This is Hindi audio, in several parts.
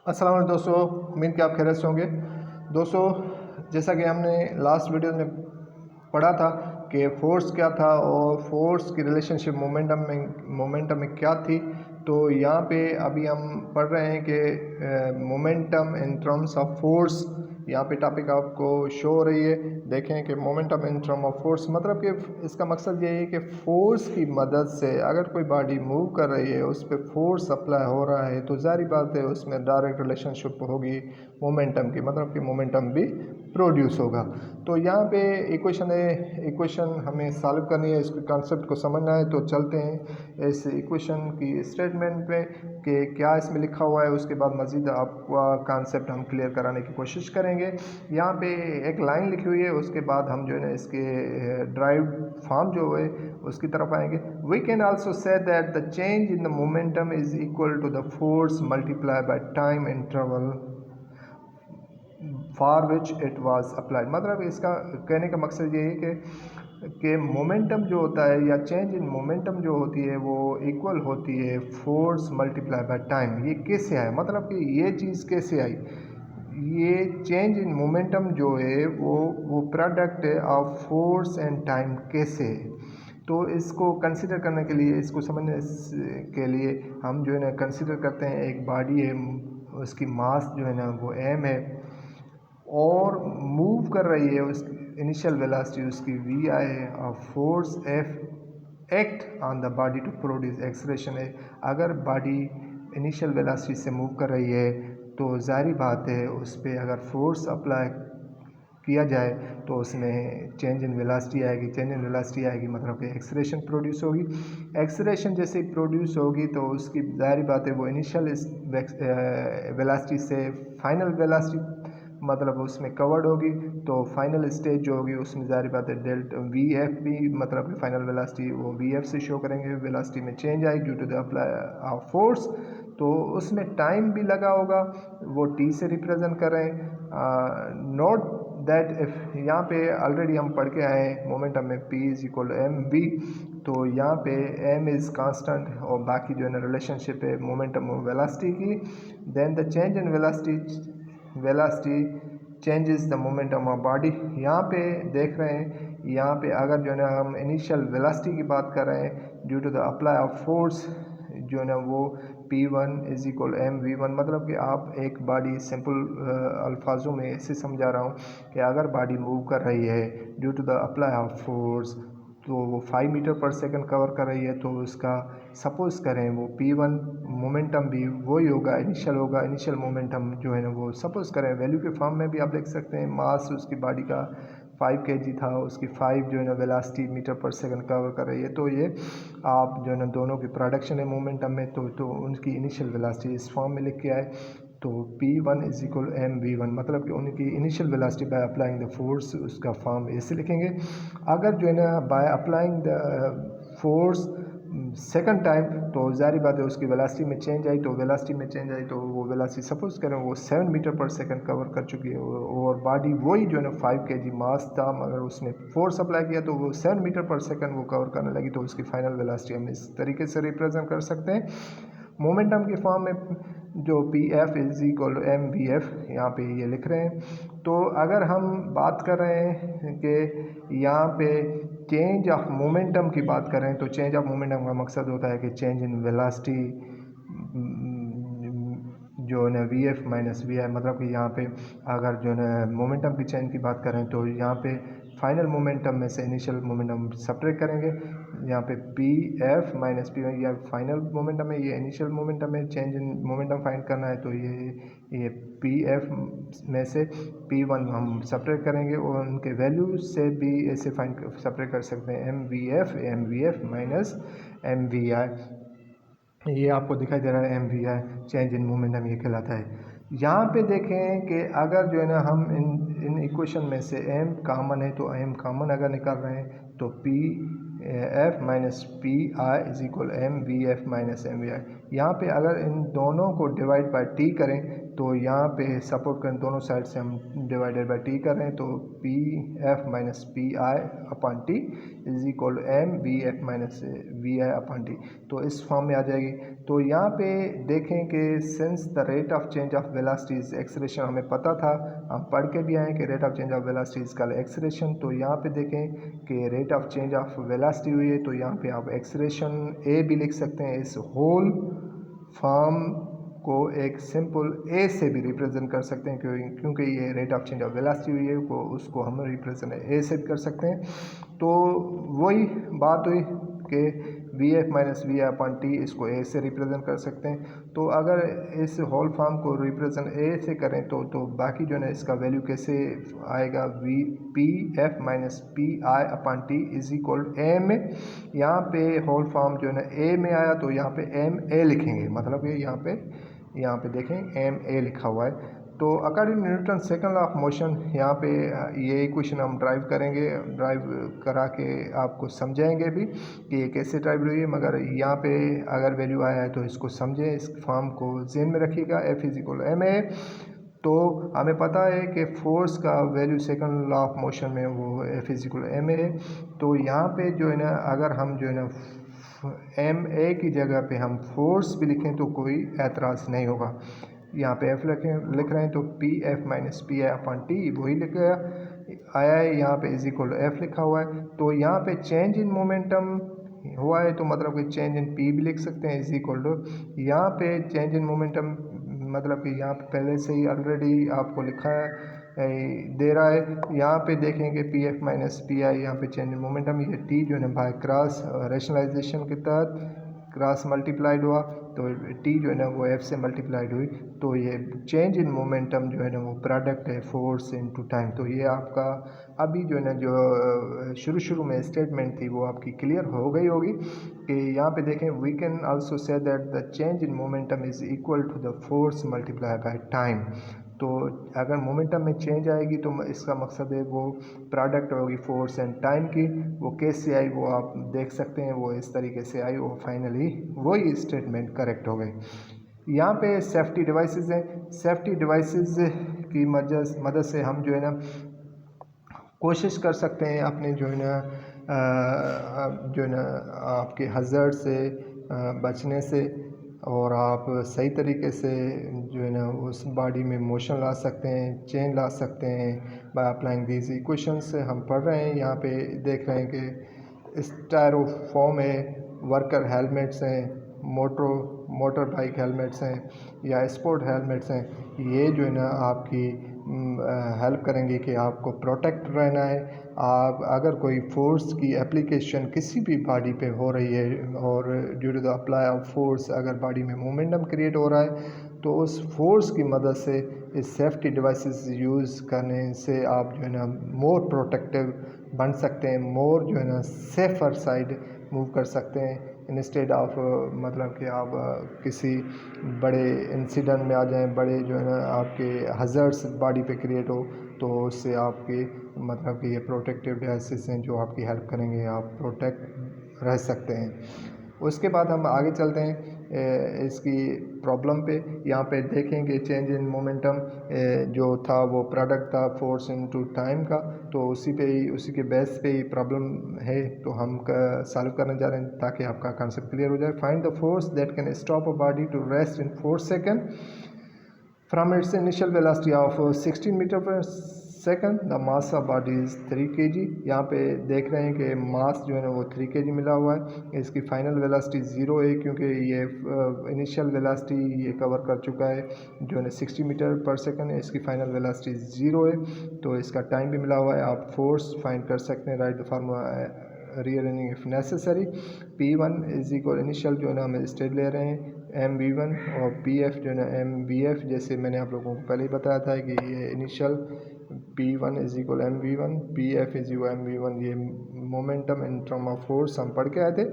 अस्सलाम वालेकुम दोस्तों, उम्मीद कि आप खैरियत से होंगे। दोस्तों, जैसा कि हमने लास्ट वीडियो में पढ़ा था कि फ़ोर्स क्या था और फोर्स की रिलेशनशिप मोमेंटम में क्या थी। तो यहाँ पे अभी हम पढ़ रहे हैं कि momentum in terms of force. यहाँ पे टॉपिक आपको शो हो रही है, देखें कि momentum in term of force मतलब कि इसका मकसद ये है कि फोर्स की मदद से अगर कोई बॉडी मूव कर रही है, उस पर फोर्स अप्लाई हो रहा है, तो जारी बात है उसमें डायरेक्ट रिलेशनशिप होगी मोमेंटम की, मतलब कि मोमेंटम भी प्रोड्यूस होगा। तो यहाँ पे इक्वेशन हमें सॉल्व करनी है, इसके कॉन्सेप्ट को समझना है। तो चलते हैं इस इक्वेशन की स्टेटमेंट पे कि क्या इसमें लिखा हुआ है, उसके बाद मज़ीद आपका कॉन्सेप्ट हम क्लियर कराने की कोशिश करेंगे। यहाँ पे एक लाइन लिखी हुई है, उसके बाद हम जो है ना इसके ड्राइव फॉर्म जो है उसकी तरफ आएंगे। We can also say that the change in the momentum is equal to the force multiply by time interval for which it was applied. मतलब इसका कहने का मकसद ये है कि मोमेंटम जो होता है या चेंज इन मोमेंटम जो होती है वो इक्वल होती है फोर्स मल्टीप्लाई बाय टाइम। ये कैसे आया, मतलब कि ये चीज़ कैसे आई? ये चेंज इन मोमेंटम जो है वो प्रोडक्ट है ऑफ फोर्स एंड टाइम कैसे है। तो इसको कंसिडर करने के लिए, इसको समझने के लिए हम जो है ना कंसिडर करते हैं एक बॉडी है, उसकी मास जो है ना वो एम है और मूव कर रही है, उस इनिशियल वेलोसिटी उसकी वी आई है और force F act on the body to produce acceleration है। अगर बॉडी इनिशियल वेलोसिटी से मूव कर रही है तो जाहिर बात है उस पर अगर फोर्स अप्लाई किया जाए तो उसमें चेंज इन वेलोसिटी आएगी। चेंज इन वेलोसिटी आएगी मतलब कि एक्सलेशन प्रोड्यूस होगी। एक्सलेशन जैसे प्रोड्यूस होगी तो उसकी जाहिर बात है वो इनिशियल वेलोसिटी से फाइनल वेलोसिटी मतलब उसमें कवर्ड होगी। तो फाइनल स्टेज जो होगी उसमें जाहिर बात है डेल्टा वी एफ भी, मतलब कि फाइनल वेलोसिटी वो वी एफ से शो करेंगे। वेलोसिटी में चेंज आई due to the apply of force, तो उसमें टाइम भी लगा होगा, वो टी से रिप्रेजेंट कर रहे हैं। नोट दैट इफ यहाँ पे ऑलरेडी हम पढ़ के आए हैं मोमेंटम में P is equal M v. तो यहाँ पे m इज़ कांस्टेंट और बाकी जो है ना रिलेशनशिप है मोमेंटम और वेलोसिटी की। Then the change in velocity changes the momentum of body. यहाँ पे देख रहे हैं, यहाँ पे अगर जो है ना हम इनिशियल वेलोसिटी की बात कर रहे हैं due to the apply of force जो है ना वो P1 इज इक्वल mv1। मतलब कि आप एक बॉडी सिंपल अल्फाजों में ऐसे समझा रहा हूँ कि अगर बॉडी मूव कर रही है due to the apply of force तो वो 5 मीटर पर सेकंड कवर कर रही है, तो उसका सपोज़ करें वो P1 मोमेंटम भी वही होगा, इनिशियल होगा। इनिशियल मोमेंटम जो है ना वो सपोज़ करें वैल्यू के फॉर्म में भी आप देख सकते हैं, मास उसकी बॉडी का 5 kg था, उसकी 5 जो है ना velocity metre per second cover कर रही है। तो ये आप जो है ना दोनों की प्रोडक्शन है मोमेंटम में, तो उनकी इनिशियल वेलोसिटी इस फॉर्म में लिख के आए। तो P1 इज इक्वल mv1 मतलब कि उनकी initial velocity by applying the force, उसका फॉर्म ऐसे लिखेंगे। अगर जो है ना by applying the force second time तो जारी बात है उसकी वेलोसिटी में चेंज आई, तो वेलोसिटी में चेंज आई तो वो वेलोसिटी सपोज करें वो 7 मीटर पर सेकंड कवर कर चुकी है और बॉडी वही जो है ना 5 kg मास था, मगर उसने फोर्स अप्लाई किया तो वो 7 मीटर पर सेकंड वो कवर करने लगी। तो उसकी फाइनल वेलोसिटी हम इस तरीके से रिप्रेजेंट कर सकते हैं मोमेंटम के फॉर्म में, जो p f is equal to m we f यहाँ पे ये लिख रहे हैं। तो अगर हम बात कर रहे हैं कि यहाँ पे चेंज ऑफ मोमेंटम की बात करें तो चेंज ऑफ मोमेंटम का मकसद होता है कि चेंज इन वेलोसिटी जो है ना वी एफ माइनस वी आई। मतलब कि यहाँ पे अगर जो है ना मोमेंटम की चेंज की बात करें तो यहाँ पे फाइनल मोमेंटम में से इनिशियल मोमेंटम सब्ट्रैक्ट करेंगे। यहाँ पे पी एफ माइनस पी या फाइनल मोमेंटम है, ये इनिशियल मोमेंटम है। चेंज इन मोमेंटम फाइंड करना है तो ये पी एफ में से पी वन हम सब्ट्रैक्ट करेंगे और उनके वैल्यू से भी ऐसे फाइंड सब्ट्रैक्ट कर सकते हैं M V F minus M V I. ये आपको दिखाई दे रहा है M V I, change in momentum ये कहलाता है। यहाँ पे देखें कि अगर जो है ना हम इन इक्वेशन में से m कॉमन है तो m कॉमन अगर निकाल रहे हैं तो P F minus P I is equal M V F minus M V I. यहाँ पे अगर इन दोनों को डिवाइड बाय टी करें तो यहाँ पे सपोर्ट करें, दोनों साइड से हम डिवाइडेड बाय टी कर रहे हैं, तो P F minus P i upon t is equal M V F minus v i upon t, तो इस फॉर्म में आ जाएगी। तो यहाँ पे देखें कि since the rate of change of velocity is acceleration, हमें पता था, हम पढ़ के भी आए कि rate of change of velocity is called acceleration. तो यहाँ पे देखें कि rate of change of velocity हुई है, तो यहाँ पे आप एक्सेलरेशन ए भी लिख सकते हैं। इस होल फॉर्म को एक सिंपल ए से भी रिप्रेजेंट कर सकते हैं, क्योंकि ये rate of change of velocity हुई है, वो उसको हम रिप्रेजेंट ए से भी कर सकते हैं। तो वही बात हुई कि v F minus v i upon t, इसको ए से रिप्रेजेंट कर सकते हैं। तो अगर इस होल फॉर्म को रिप्रेजेंट ए से करें तो बाकी जो है ना इसका वैल्यू कैसे आएगा, v p F minus P i upon t is equal m. यहाँ पे होल फॉर्म जो है ना ए में आया, तो यहाँ पे एम ए लिखेंगे, मतलब ये यहाँ पे देखें एम ए लिखा हुआ है। तो according Newton second law of motion, यहाँ पे ये इक्वेशन हम ड्राइव करेंगे, ड्राइव करा के आपको समझाएंगे भी कि ये कैसे ड्राइव हुई है, मगर यहाँ पे अगर वैल्यू आया है तो इसको समझें, इस फॉर्म को ज़हन में रखिएगा। F is equal m a, तो हमें पता है कि फोर्स का value second law of motion में वो F is equal m a है। तो यहाँ पे जो है ना अगर हम जो है ना एम ए की जगह पे हम फोर्स भी लिखें तो कोई एतराज़ नहीं होगा। यहाँ पे एफ लिख रहे हैं तो P F minus P i upon T वही लिख आया है, यहाँ पे इज इक्वल एफ लिखा हुआ है। तो यहाँ पे चेंज इन मोमेंटम हुआ है, तो मतलब कि चेंज इन पी भी लिख सकते हैं, इज इक्वल टू यहाँ पे चेंज इन मोमेंटम, मतलब कि यहाँ पे पहले से ही ऑलरेडी आपको लिखा है दे रहा है। यहाँ पे देखेंगे P F minus P I, यहाँ पे चेंज इन मोमेंटम, ये टी जो है ना बाय क्रॉस रैशनलाइजेशन के तहत क्रॉस मल्टीप्लाइड हुआ, तो टी जो है ना वो एफ से मल्टीप्लाइड हुई, तो ये चेंज इन मोमेंटम जो है ना वो प्रोडक्ट है फोर्स इनटू टाइम। तो ये आपका अभी जो है ना जो शुरू में स्टेटमेंट थी वो आपकी क्लियर हो गई होगी कि यहाँ पे देखें we can also say that the change in momentum is equal to the force multiply by time. तो अगर मोमेंटम में चेंज आएगी तो इसका मकसद है वो प्रोडक्ट होगी फोर्स एंड टाइम की। वो कैसे आई वो आप देख सकते हैं, वो इस तरीके से आई, वो फाइनली वही स्टेटमेंट करेक्ट हो गई। यहाँ पे सेफ्टी डिवाइसेस हैं, सेफ्टी डिवाइसेस की मदद से हम जो है ना कोशिश कर सकते हैं अपने जो है ना आपके हज़ार्ड से बचने से, और आप सही तरीके से जो है ना उस बॉडी में मोशन ला सकते हैं, चेंज ला सकते हैं बाय अप्लाइंग दीज इक्वेशंस। हम पढ़ रहे हैं, यहाँ पे देख रहे हैं कि स्टायरोफोम है, वर्कर हेलमेट्स हैं, मोटर बाइक हेलमेट्स हैं या स्पोर्ट हेलमेट्स हैं, ये जो है ना आपकी हेल्प करेंगे कि आपको प्रोटेक्ट रहना है। आप अगर कोई फोर्स की एप्लीकेशन किसी भी बॉडी पे हो रही है और due to the apply of force अगर बॉडी में मोमेंटम क्रिएट हो रहा है, तो उस फोर्स की मदद से इस सेफ्टी डिवाइसेस यूज़ करने से आप जो है ना मोर प्रोटेक्टिव बन सकते हैं, मोर जो है ना सेफ़र साइड मूव कर सकते हैं, इंस्टेड ऑफ मतलब कि आप किसी बड़े इंसिडेंट में आ जाएं, बड़े जो है ना आपके हज़ार्ड्स बॉडी पे क्रिएट हो, तो उससे आपके मतलब कि ये प्रोटेक्टिव डिवाइसेस हैं जो आपकी हेल्प करेंगे, आप प्रोटेक्ट रह सकते हैं। उसके बाद हम आगे चलते हैं इसकी प्रॉब्लम पे। यहाँ पे देखेंगे चेंज इन मोमेंटम जो था वो प्रोडक्ट था फोर्स इनटू टाइम का, तो उसी के बेस पे ही प्रॉब्लम है, तो हम सॉल्व करने जा रहे हैं ताकि आपका कंसेप्ट क्लियर हो जाए। Find the force that can stop a body to rest in 4 second from its initial velocity of 16 metre per second, the mass of body is 3 kg। यहाँ पे देख रहे हैं कि मास जो है ना वो 3 kg मिला हुआ है। इसकी फाइनल वेलोसिटी 0 है, क्योंकि ये इनिशियल वेलोसिटी ये कवर कर चुका है जो है 60 मीटर पर सेकंड है। इसकी फाइनल वेलोसिटी 0 है, तो इसका टाइम भी मिला हुआ है। आप फोर्स फाइंड कर सकते हैं, right the formula rearranging if necessary. P1 is equal initial जो है ना हम स्टेट ले रहे हैं MV1, और PF जो है ना MVF, जैसे मैंने आप लोगों को पहले ही बताया था कि ये initial P1 is equal MV1, PF is equal MV1, ये momentum in term of force हम पढ़ के आए थे।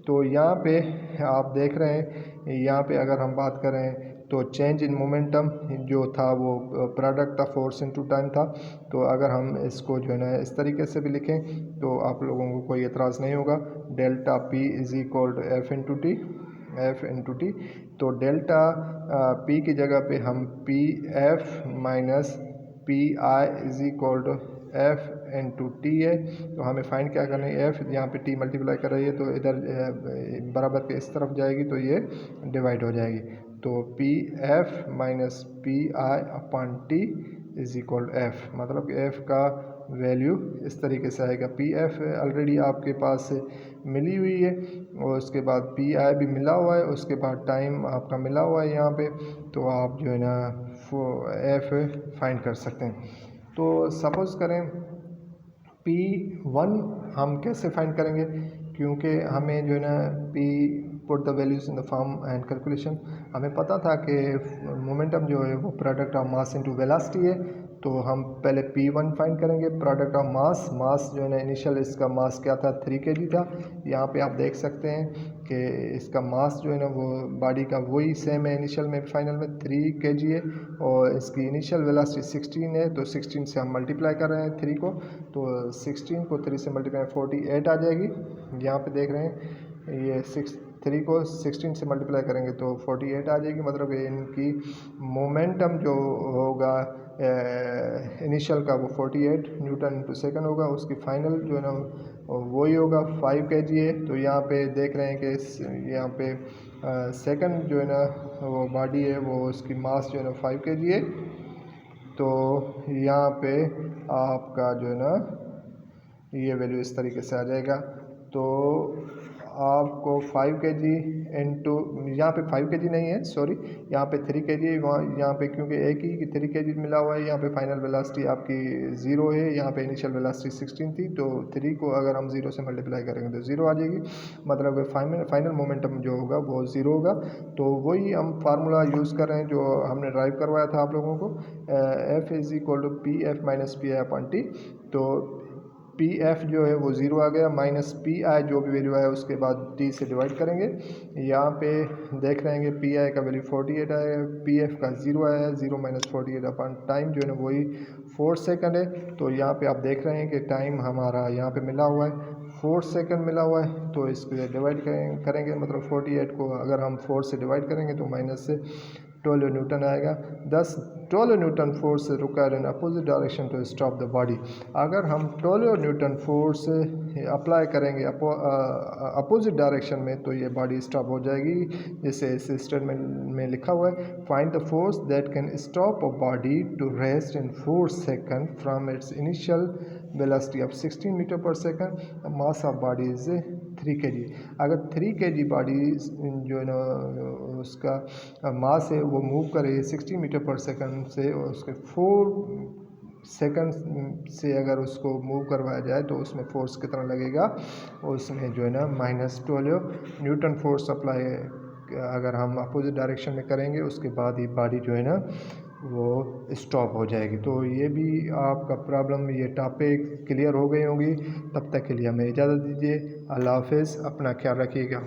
तो यहाँ पे आप देख रहे हैं, यहाँ पे अगर हम बात करें तो चेंज इन मोमेंटम जो था वो product of force into time था। तो अगर हम इसको जो है ना इस तरीके से भी लिखें तो आप लोगों को कोई एतराज़ नहीं होगा। Delta P is equal to F into t, F into t. तो डेल्टा पी की जगह पे हम p F minus P I is equal to F into t है। तो हमें फाइंड क्या करना है, एफ यहाँ पे टी मल्टीप्लाई कर रही है तो इधर बराबर के इस तरफ जाएगी तो ये डिवाइड हो जाएगी। तो P F minus P i upon t is equal F, मतलब एफ का वैल्यू इस तरीके से आएगा। पी एफ ऑलरेडी आपके पास मिली हुई है और उसके बाद पी आई भी मिला हुआ है, उसके बाद टाइम आपका मिला हुआ है यहाँ पे, तो आप जो है ना एफ फाइंड कर सकते हैं। तो सपोज़ करें P1 हम कैसे फाइंड करेंगे, क्योंकि हमें जो है ना P put the values in the form and calculation, हमें पता था कि मोमेंटम जो है वो product of mass into velocity है। तो हम पहले P1 फाइंड करेंगे, प्रोडक्ट ऑफ मास जो है ना इनिशियल इसका मास क्या था 3 kg था। यहाँ पे आप देख सकते हैं कि इसका मास जो है ना वो बॉडी का वही सेम है इनिशियल में फाइनल में 3 kg है, और इसकी इनिशियल वेलोसिटी 16 है। तो 16 से हम मल्टीप्लाई कर रहे हैं 3 को, तो 16 को 3 से मल्टीप्लाई 48 आ जाएगी। यहाँ पे देख रहे हैं ये 3 को 16 से मल्टीप्लाई करेंगे तो 48 आ जाएगी, मतलब इनकी मोमेंटम जो होगा इनिशियल का वो 48 न्यूटन इंटू सेकंड होगा, उसकी फाइनल जो है ना वही होगा 5 kg है। तो यहाँ पे देख रहे हैं कि यहाँ पे सेकंड जो है ना वो बॉडी है वो उसकी मास जो है ना 5 kg है। तो यहाँ पे आपका जो है ना ये वैल्यू इस तरीके से आ जाएगा। तो आपको 5 kg इंटू, यहाँ पे 5 kg नहीं है सॉरी, यहाँ पे 3 kg, वहाँ यहाँ पे क्योंकि एक ही 3 kg मिला हुआ है। यहाँ पे फाइनल वेलोसिटी आपकी 0 है, यहाँ पे इनिशियल वेलोसिटी 16 थी, तो 3 को अगर हम 0 से मल्टीप्लाई करेंगे तो 0 आ जाएगी, मतलब फाइनल मोमेंटम जो होगा वो 0 होगा। तो वही हम फार्मूला यूज़ कर रहे हैं जो हमने ड्राइव करवाया था आप लोगों को, F is equal to p F minus P i upon t. तो पी एफ जो है वो 0 आ गया, माइनस पी आई जो भी वैल्यू आया उसके बाद टी से डिवाइड करेंगे। यहाँ पे देख रहे हैं पी आई का वैल्यू 48 आया, पी एफ का 0 आया है, 0 माइनस 48 अपॉन टाइम जो है ना वही 4 सेकंड है। तो यहाँ पे आप देख रहे हैं कि टाइम हमारा यहाँ पे मिला हुआ है 4 सेकंड मिला हुआ है, तो इसको डिवाइड करेंगे, मतलब 48 को अगर हम 4 से डिवाइड करेंगे तो माइनस से 12 न्यूटन आएगा। 12 newton force required in opposite direction to stop the body. अगर हम 12 न्यूटन फोर्स अप्लाई करेंगे अपोजिट डायरेक्शन में तो ये बॉडी स्टॉप हो जाएगी, जैसे इस स्टेटमेंट में लिखा हुआ है, find the force that can stop a body to rest in 4 second from its initial velocity of 16 metre per second, mass of body is 3 kg। अगर 3 kg बॉडी जो है ना उसका मास है वो मूव करे 60 मीटर पर सेकंड से, और उसके 4 सेकंड से अगर उसको मूव करवाया जाए तो उसमें फोर्स कितना लगेगा, उसमें जो है ना -12 न्यूटन फोर्स अप्लाई अगर हम अपोजिट डायरेक्शन में करेंगे उसके बाद ही बॉडी जो है ना वो स्टॉप हो जाएगी। तो ये भी आपका प्रॉब्लम, ये टॉपिक क्लियर हो गई होंगी। तब तक के लिए हमें इजाज़त दीजिए। अल्लाह हाफ़िज़, अपना ख्याल रखिएगा।